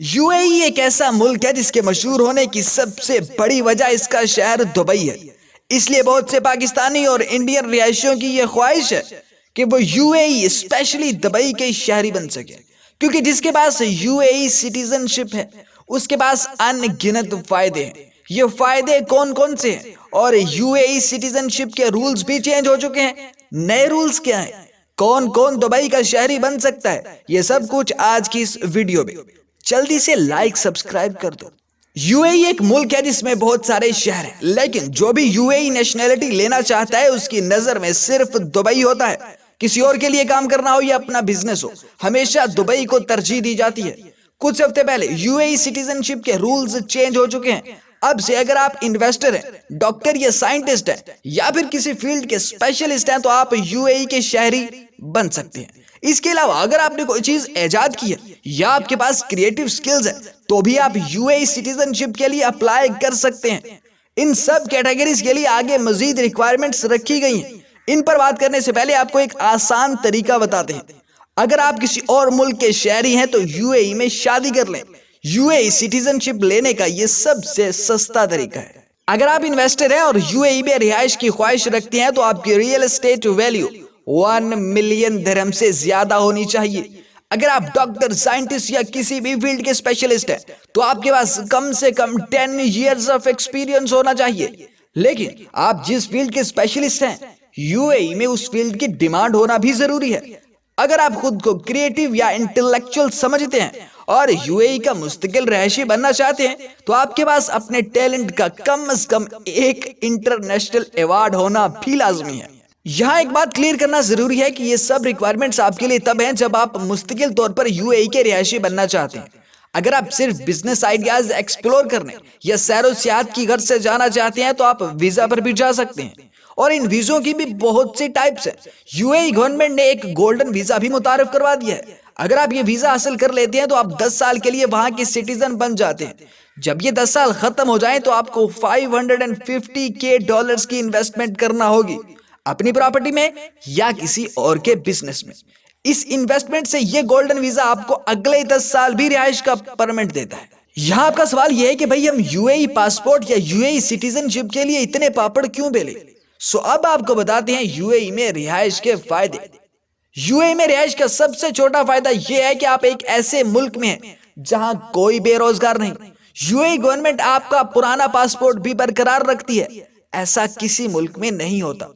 You A ای ایک ایسا ملک ہے جس کے مشہور ہونے کی سب سے بڑی وجہ اس کا شہر دبئی ہے۔ اس لیے بہت سے پاکستانی اور انڈین رہائشیوں کی یہ خواہش ہے کہ وہ U A E specially Dubai کے شہری بن سکے، کیونکہ جس کے پاس یو اے ای سٹیزن شپ ہے اس کے پاس ان گنت فائدے ہیں۔ یہ فائدے کون کون سے ہیں اور یو اے ای سٹیزن شپ کے رولز بھی چینج ہو چکے ہیں؟ نئے رولز کیا ہیں؟ کون کون دبئی کا شہری بن سکتا ہے؟ یہ سب کچھ آج کی اس ویڈیو میں۔ جلدی سے لائک سبسکرائب کر دو۔ یو اے ای ایک ملک ہے جس میں بہت سارے شہر ہیں، لیکن جو بھی یو اے ای نیشنلٹی لینا چاہتا ہے اس کی نظر میں صرف دبئی ہوتا ہے۔ کسی اور کے لیے کام کرنا ہو یا اپنا بزنس ہو، ہمیشہ دبئی کو ترجیح دی جاتی ہے۔ کچھ ہفتے پہلے یو اے ای سٹیزن شپ کے رولز چینج ہو چکے ہیں۔ اب سے اگر آپ انویسٹر ہیں، ڈاکٹر یا سائنٹسٹ ہیں یا پھر کسی فیلڈ کے اسپیشلسٹ ہیں تو آپ یو اے ای کے شہری بن سکتے ہیں۔ اس کے علاوہ اگر آپ نے کوئی چیز ایجاد کی ہے یا آپ کے پاس کریٹیو سکلز ہیں تو بھی آپ یو اے ای سٹیزن شپ کے لیے اپلائی کر سکتے ہیں۔ ان سب کیٹیگریز کے لیے آگے مزید ریکوائرمنٹس رکھی گئی ہیں۔ ان پر بات کرنے سے پہلے آپ کو ایک آسان طریقہ بتاتے ہیں۔ اگر آپ کسی اور ملک کے شہری ہیں تو یو اے ای میں شادی کر لیں۔ یو اے ای سٹیزن شپ لینے کا یہ سب سے سستا طریقہ ہے۔ اگر آپ انویسٹر ہیں اور یو اے ای میں رہائش کی خواہش رکھتے ہیں تو آپ کی ریئل اسٹیٹ ویلیو 1 ملین درہم سے زیادہ ہونی چاہیے۔ اگر آپ ڈاکٹر، سائنٹسٹ یا کسی بھی فیلڈ کے اسپیشلسٹ ہیں تو آپ کے پاس کم سے کم 10 ایئرز آف ایکسپیرینس ہونا چاہیے۔ لیکن آپ جس فیلڈ کے اسپیشلسٹ ہیں، یو اے ای میں اس فیلڈ کی ڈیمانڈ ہونا بھی ضروری ہے۔ اگر آپ خود کو کریٹیو یا انٹلیکچوئل سمجھتے ہیں اور یو اے ای کا مستقل رہائشی بننا چاہتے ہیں تو آپ کے پاس اپنے ٹیلنٹ کا کم از کم ایک انٹرنیشنل ایوارڈ ہونا بھی لازمی ہے۔ یہاں ایک بات کلیئر کرنا ضروری ہے کہ یہ سب ریکوائرمنٹس آپ کے لیے تب ہیں جب آپ مستقل طور پر یو اے ای کے رہائشی بننا چاہتے ہیں۔ اگر آپ صرف بزنس آئیڈیاز ایکسپلور کرنے یا سیر و سیاحت کی غرض سے جانا چاہتے ہیں تو آپ ویزا پر بھی جا سکتے ہیں، اور ان ویزوں کی بھی بہت سی ٹائپس ہیں۔ یو اے ای گورنمنٹ نے ایک گولڈن ویزا بھی متعارف کروا دیا ہے۔ اگر آپ یہ ویزا حاصل کر لیتے ہیں تو آپ 10 سال کے لیے وہاں کے سٹیزن بن جاتے ہیں۔ جب یہ 10 سال ختم ہو جائیں تو آپ کو $550K کی انویسٹمنٹ کرنا ہوگی، اپنی پراپرٹی میں یا کسی اور کے بزنس میں۔ اس انویسٹمنٹ سے یہ گولڈن ویزا آپ کو اگلے 10 سال بھی رہائش کا پرمٹ دیتا ہے۔ یہاں آپ کا سوال یہ ہے کہ بھئی ہم یو اے ای پاسپورٹ یا یو اے ای سٹیزن شپ کے لیے اتنے پاپڑ کیوں بیلیں؟ اب آپ کو بتاتے ہیں یو اے ای میں رہائش کے فائدے۔ یو اے ای میں رہائش کا سب سے چھوٹا فائدہ یہ ہے کہ آپ ایک ایسے ملک میں ہیں جہاں کوئی بے روزگار نہیں۔ یو اے ای گورنمنٹ آپ کا پرانا پاسپورٹ بھی برقرار رکھتی ہے، ایسا کسی ملک میں نہیں ہوتا۔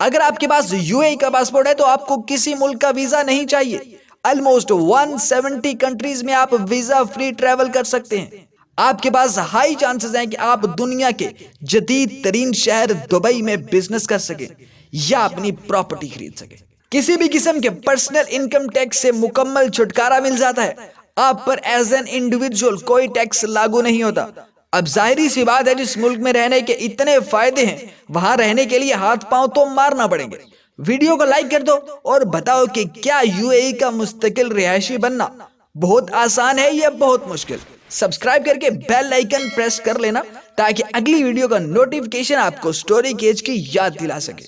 اگر آپ کے پاس یو اے ای کا پاسپورٹ ہے تو آپ کو کسی ملک کا ویزا نہیں چاہیے۔ آلموسٹ 170 کنٹریز میں آپ ویزا فری ٹریول کر سکتے ہیں۔ آپ کے پاس ہائی چانسز ہیں کہ آپ دنیا کے جدید ترین شہر دبئی میں بزنس کر سکیں یا اپنی پراپرٹی خرید سکیں۔ کسی بھی قسم کے پرسنل انکم ٹیکس سے مکمل چھٹکارا مل جاتا ہے۔ آپ پر ایز این انڈیویجول کوئی ٹیکس لاگو نہیں ہوتا۔ اب ظاہری سی بات ہے، جس ملک میں رہنے کے اتنے فائدے ہیں وہاں رہنے کے لیے ہاتھ پاؤں تو مارنا پڑیں گے۔ ویڈیو کو لائک کر دو اور بتاؤ کہ کیا یو اے ای کا مستقل رہائشی بننا بہت آسان ہے یا بہت مشکل؟ سبسکرائب کر کے بیل آئیکن پریس کر لینا تاکہ اگلی ویڈیو کا نوٹیفیکیشن آپ کو سٹوری کیج کی یاد دلا سکے۔